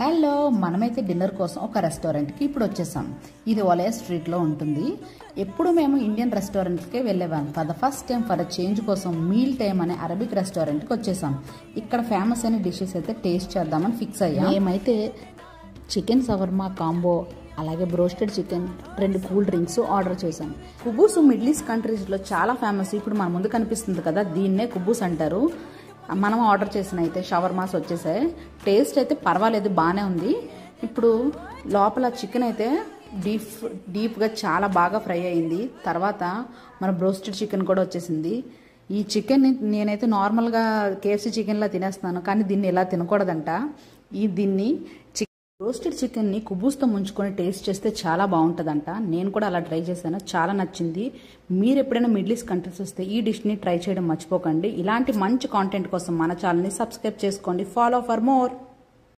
Hello, మనమైతే dinner కోసం ఒక రెస్టారెంట్కి ఇప్పుడు వచ్చేసాం. ఇది ఒలయ స్ట్రీట్లో ఉంటుంది. ఎప్పుడు మేము ఇండియన్ రెస్టారెంట్కే వెళ్ళేవాం. For the first time for change కోసం మీల్ టైమ్ అనే అరబిక్ రెస్టారెంట్కి వచ్చేసాం. ఇక్కడ ఫేమస్ అయిన డిషెస్ అయితే టేస్ట్ చేద్దామని ఫిక్స్ అయ్యాం. మేమైతే చికెన్ షవర్మా కాంబో, అలాగే broasted chicken, 2 cool drinks order చేశాం. కుబూస్ మిడిల్ ఈస్ట్ కంట్రీస్లో చాలా ఫేమస్. ఇప్పుడు మన ముందు కనిపిస్తుంది కదా, దీన్నే కుబూస్ అంటారు. మనం ఆర్డర్ చేసిన అయితే షవర్మాస్ వచ్చేసాయి. టేస్ట్ అయితే పర్వాలేదు, బాగానే ఉంది. ఇప్పుడు లోపల చికెన్ అయితే డీప్గా చాలా బాగా ఫ్రై అయింది. తర్వాత మన బ్రోస్టెడ్ చికెన్ కూడా వచ్చేసింది. ఈ చికెన్ నేనైతే నార్మల్గా కేఎఫ్సీ చికెన్లా తినేస్తున్నాను, కానీ దీన్ని ఇలా తినకూడదంట. దీన్ని రోస్టెడ్ చికెన్ని కుబూస్తో ముంచుకొని టేస్ట్ చేస్తే చాలా బాగుంటుందంట. నేను కూడా అలా ట్రై చేశాను, చాలా నచ్చింది. మీరు ఎప్పుడైనా మిడిల్ ఈస్ట్ కంట్రీస్ వస్తే ఈ డిష్ని ట్రై చేయడం మర్చిపోకండి. ఇలాంటి మంచి కాంటెంట్ కోసం మన ఛానల్ని సబ్స్క్రైబ్ చేసుకోండి. Follow for more.